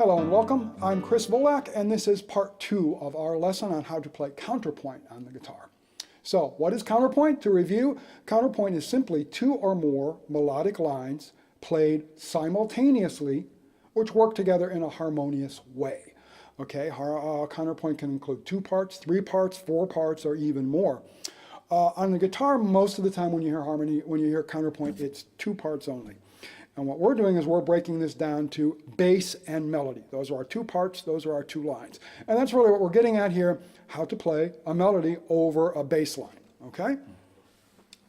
Hello and welcome. I'm Chris Volak, and this is part 2 of our lesson on how to play counterpoint on the guitar. So, what is counterpoint? To review, counterpoint is simply 2 or more melodic lines played simultaneously, which work together in a harmonious way. Okay, counterpoint can include 2 parts, 3 parts, 4 parts, or even more. On the guitar, most of the time when you hear counterpoint, it's 2 parts only. And what we're doing is we're breaking this down to bass and melody. Those are our 2 parts, those are our 2 lines. And that's really what we're getting at here, how to play a melody over a bass line, okay?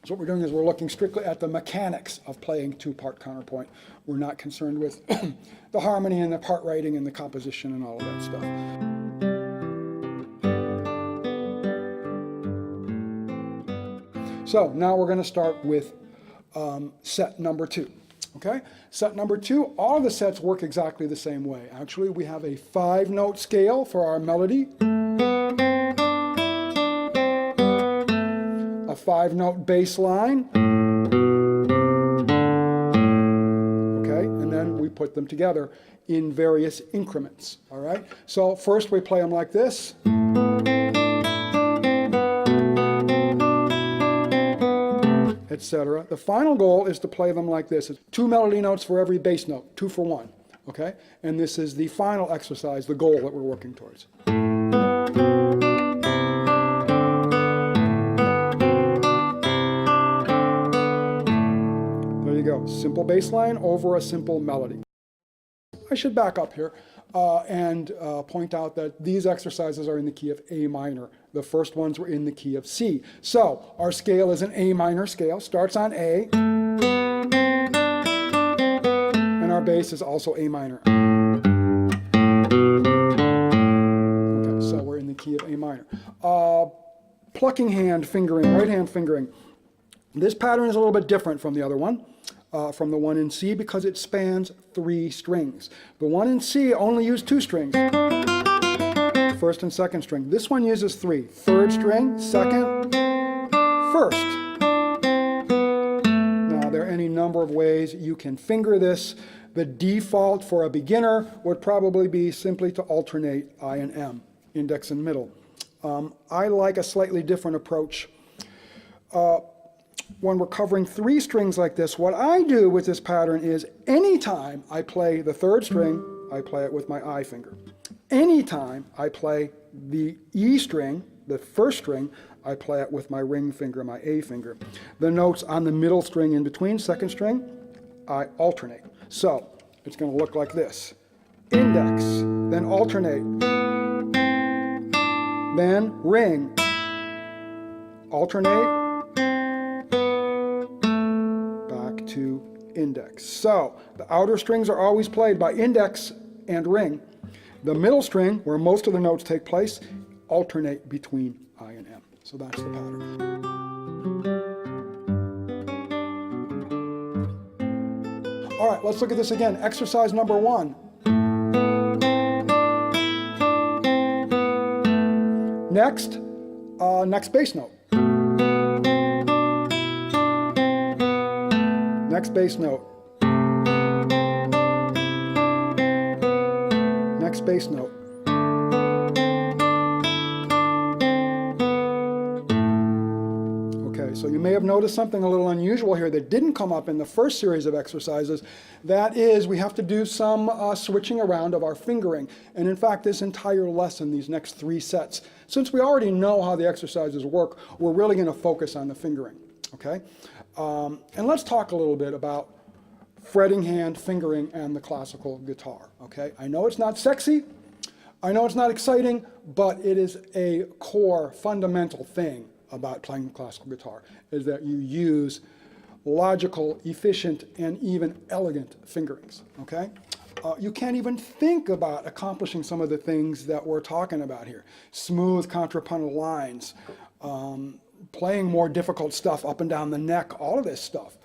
So what we're doing is we're looking strictly at the mechanics of playing 2-part counterpoint. We're not concerned with the harmony and the part writing and the composition and all of that stuff. So now we're going to start with set number 2. Okay, set number 2, all of the sets work exactly the same way. Actually, we have a 5-note scale for our melody, a 5-note bass line, okay, and then we put them together in various increments, all right? So first we play them like this. Etc. The final goal is to play them like this. It's 2 melody notes for every bass note, 2 for 1, okay? And this is the final exercise, the goal that we're working towards. There you go, simple bass line over a simple melody. I should back up here and point out that these exercises are in the key of A minor. The first ones were in the key of C. So our scale is an A minor scale, starts on A, and our bass is also A minor. Okay, so we're in the key of A minor. Plucking hand fingering, right hand fingering. This pattern is a little bit different from the other one. From the one in C, because it spans 3 strings. The one in C only used 2 strings, first and second string. This one uses 3, third string, second, first. Now there are any number of ways you can finger this. The default for a beginner would probably be simply to alternate I and M, index and middle. I like a slightly different approach. When we're covering 3 strings like this, what I do with this pattern is anytime I play the third string, I play it with my I finger. Anytime I play the E string, the first string, I play it with my ring finger, my A finger. The notes on the middle string in between, second string, I alternate. So it's going to look like this. Index, then alternate, then ring, alternate, to index. So the outer strings are always played by index and ring. The middle string, where most of the notes take place, alternate between I and M. So that's the pattern. All right, let's look at this again. Exercise number 1. Next bass note. Next bass note. Next bass note. Okay, so you may have noticed something a little unusual here that didn't come up in the first series of exercises. That is, we have to do some switching around of our fingering. And in fact, this entire lesson, these next 3 sets, since we already know how the exercises work, we're really going to focus on the fingering. Okay? And let's talk a little bit about fretting hand, fingering, and the classical guitar. Okay? I know it's not sexy, I know it's not exciting, but it is a core, fundamental thing about playing the classical guitar, is that you use logical, efficient, and even elegant fingerings. Okay? You can't even think about accomplishing some of the things that we're talking about here. Smooth contrapuntal lines, playing more difficult stuff up and down the neck, all of this stuff.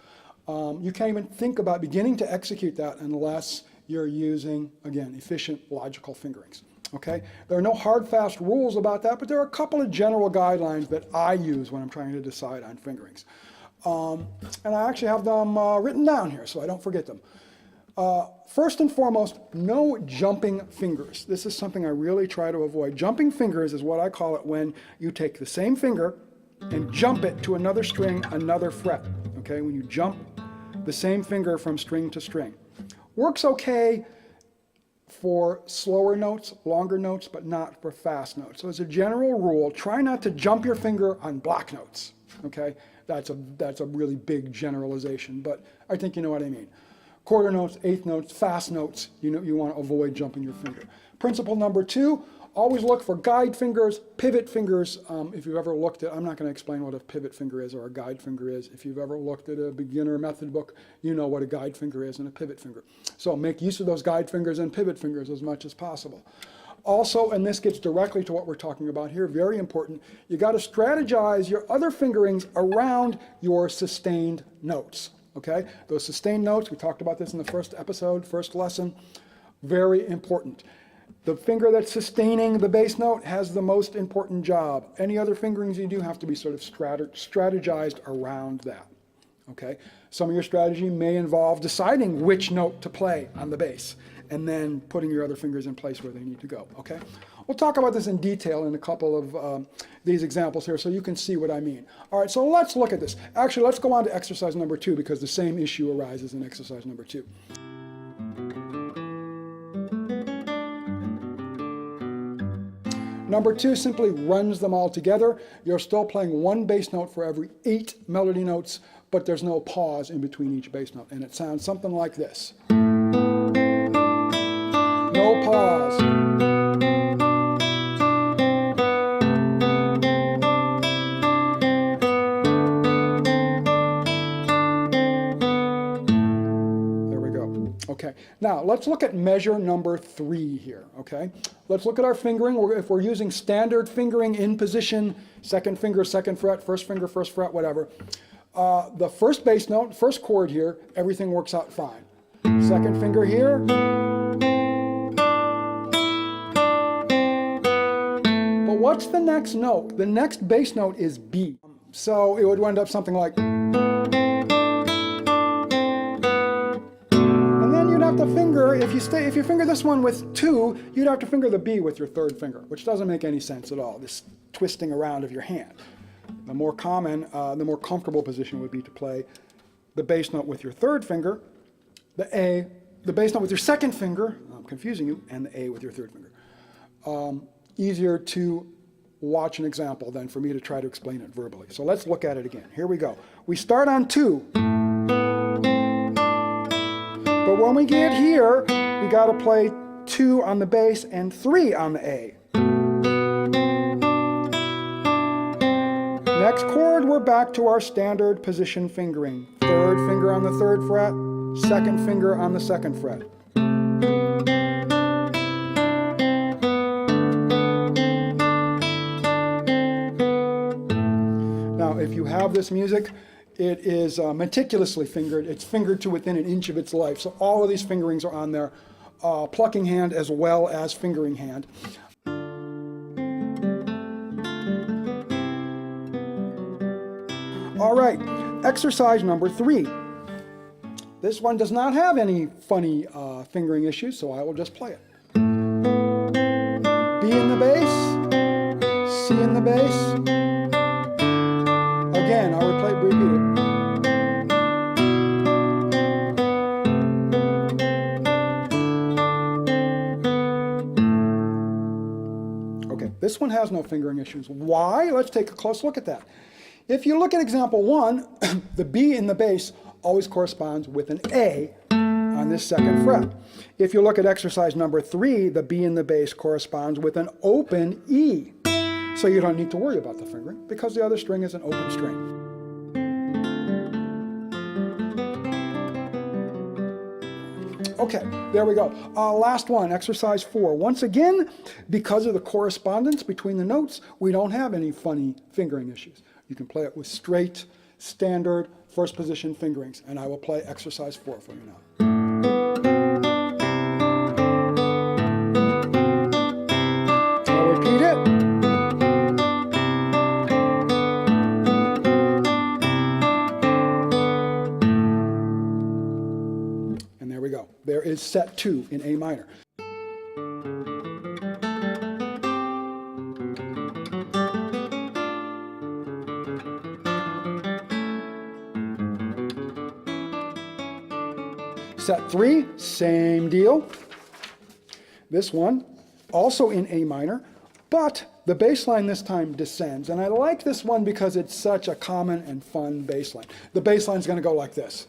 You can't even think about beginning to execute that unless you're using, again, efficient, logical fingerings. Okay? There are no hard, fast rules about that, but there are a couple of general guidelines that I use when I'm trying to decide on fingerings. And I actually have them written down here so I don't forget them. First and foremost, no jumping fingers. This is something I really try to avoid. Jumping fingers is what I call it when you take the same finger and jump it to another string, another fret. Okay, when you jump the same finger from string to string. Works okay for slower notes, longer notes, but not for fast notes. So as a general rule, try not to jump your finger on block notes. Okay, that's a really big generalization, but I think you know what I mean. Quarter notes, eighth notes, fast notes, you want to avoid jumping your finger. Principle number 2, always look for guide fingers, pivot fingers. If you've ever looked at, I'm not going to explain what a pivot finger is or a guide finger is. If you've ever looked at a beginner method book, you know what a guide finger is and a pivot finger. So make use of those guide fingers and pivot fingers as much as possible. Also, and this gets directly to what we're talking about here, very important, you got to strategize your other fingerings around your sustained notes. Okay, those sustained notes, we talked about this in the first episode, first lesson, very important. The finger that's sustaining the bass note has the most important job. Any other fingerings you do have to be sort of strategized around that. Okay, some of your strategy may involve deciding which note to play on the bass and then putting your other fingers in place where they need to go. Okay, we'll talk about this in detail in a couple of these examples here so you can see what I mean. All right, so let's look at this. Actually, let's go on to exercise number 2 because the same issue arises in exercise number 2. Number 2 simply runs them all together. You're still playing one bass note for every 8 melody notes, but there's no pause in between each bass note, and it sounds something like this. No pause. Okay, now let's look at measure number 3 here, okay? Let's look at our fingering. If we're using standard fingering in position, second finger, second fret, first finger, first fret, whatever, the first bass note, first chord here, everything works out fine. Second finger here. But what's the next note? The next bass note is B. So it would wind up something like... to finger, if you finger this one with 2, you'd have to finger the B with your third finger, which doesn't make any sense at all, this twisting around of your hand. The more common, the more comfortable position would be to play the bass note with your third finger, the bass note with your second finger, I'm confusing you, and the A with your third finger. Easier to watch an example than for me to try to explain it verbally. So let's look at it again. Here we go. We start on 2. But when we get here, we got to play 2 on the bass and 3 on the A. Next chord, we're back to our standard position fingering. Third finger on the third fret, second finger on the second fret. Now, if you have this music, it is meticulously fingered. It's fingered to within an inch of its life. So all of these fingerings are on there, plucking hand as well as fingering hand. All right, exercise number 3. This one does not have any funny fingering issues, so I will just play it. B in the bass, C in the bass. Again, I'll repeat it. Okay, this one has no fingering issues. Why? Let's take a close look at that. If you look at example 1, the B in the bass always corresponds with an A on this second fret. If you look at exercise number 3, the B in the bass corresponds with an open E. So you don't need to worry about the fingering because the other string is an open string. Okay, there we go. Last one, exercise 4. Once again, because of the correspondence between the notes, we don't have any funny fingering issues. You can play it with straight, standard, first position fingerings, and I will play exercise 4 for you now. I'll repeat it. is set 2 in A minor. Set 3, same deal. This one, also in A minor, but the bass line this time descends. And I like this one because it's such a common and fun bass line. The bass line's going to go like this.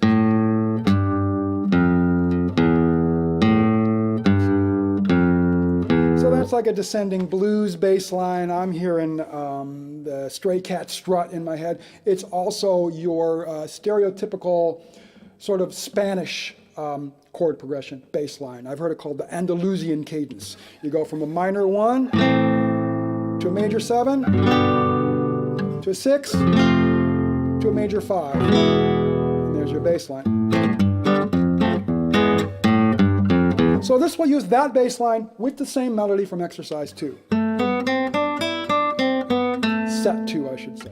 So that's like a descending blues bass line. I'm hearing the Stray Cat strut in my head. It's also your stereotypical sort of Spanish chord progression, bass line. I've heard it called the Andalusian cadence. You go from a minor 1 to a major 7 to a 6 to a major 5. And there's your bass line. So this will use that bass line with the same melody from exercise 2. Set 2, I should say.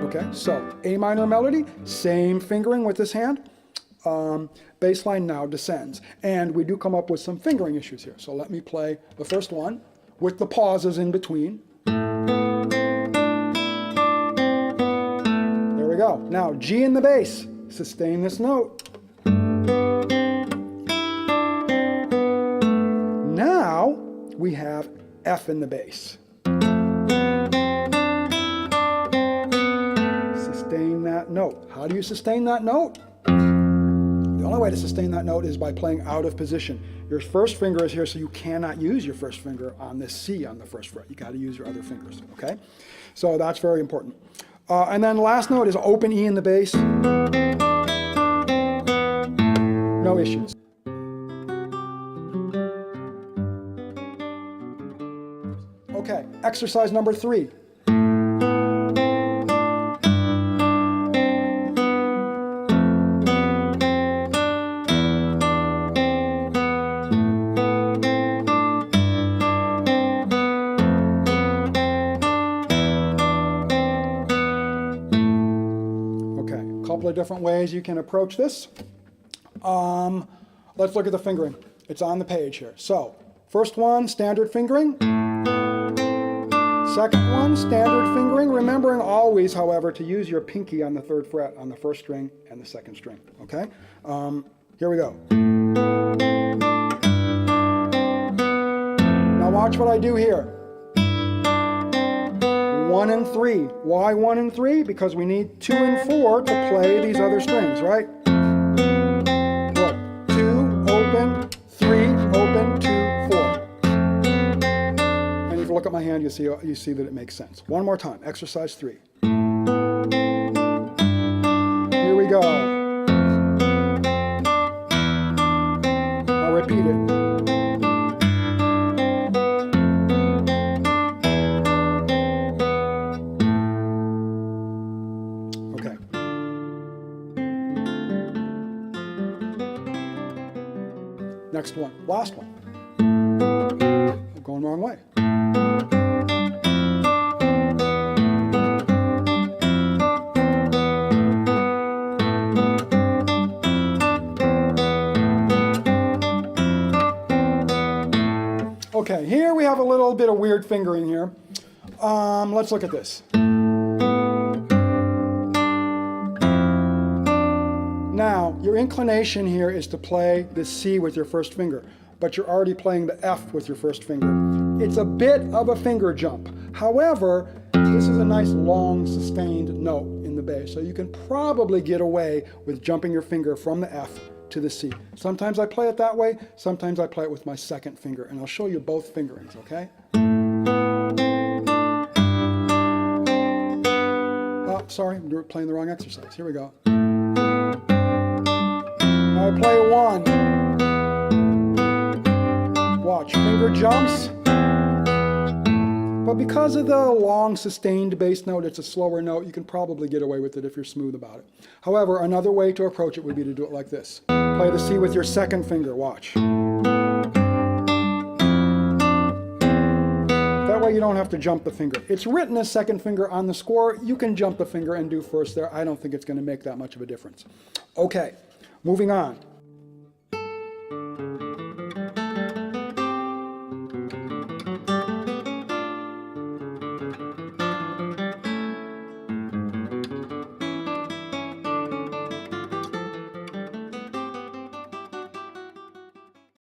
Okay, so A minor melody, same fingering with this hand. Bass line now descends. And we do come up with some fingering issues here. So let me play the first one with the pauses in between. There we go. Now G in the bass, sustain this note. Now we have F in the bass. Sustain that note. How do you sustain that note? The only way to sustain that note is by playing out of position. Your first finger is here, so you cannot use your first finger on this C on the first fret. You got to use your other fingers, okay? So that's very important. And then the last note is open E in the bass. No issues. Okay, exercise number 3. Couple of different ways you can approach this. Let's look at the fingering. It's on the page here. So, first one, standard fingering. Second one, standard fingering. Remembering always, however, to use your pinky on the 3rd fret on the 1st string and the 2nd string. Okay? Here we go. Now watch what I do here. 1 and 3. Why 1 and 3? Because we need 2 and 4 to play these other strings, right? Look, 2, open, 3, open, 2, 4. And if you look at my hand, you see that it makes sense. One more time, exercise 3. Here we go. I'll repeat it. Next one, last one. I'm going the wrong way. Okay, here we have a little bit of weird fingering here. Let's look at this. Now, your inclination here is to play the C with your first finger, but you're already playing the F with your first finger. It's a bit of a finger jump. However, this is a nice long sustained note in the bass, so you can probably get away with jumping your finger from the F to the C. Sometimes I play it that way, sometimes I play it with my 2nd finger, and I'll show you both fingerings, okay? Oh, sorry, I'm playing the wrong exercise. Here we go. Now I play 1. Watch, finger jumps. But because of the long sustained bass note, it's a slower note, you can probably get away with it if you're smooth about it. However, another way to approach it would be to do it like this. Play the C with your 2nd finger, watch. That way you don't have to jump the finger. It's written as second finger on the score. You can jump the finger and do first there. I don't think it's going to make that much of a difference. Okay, moving on.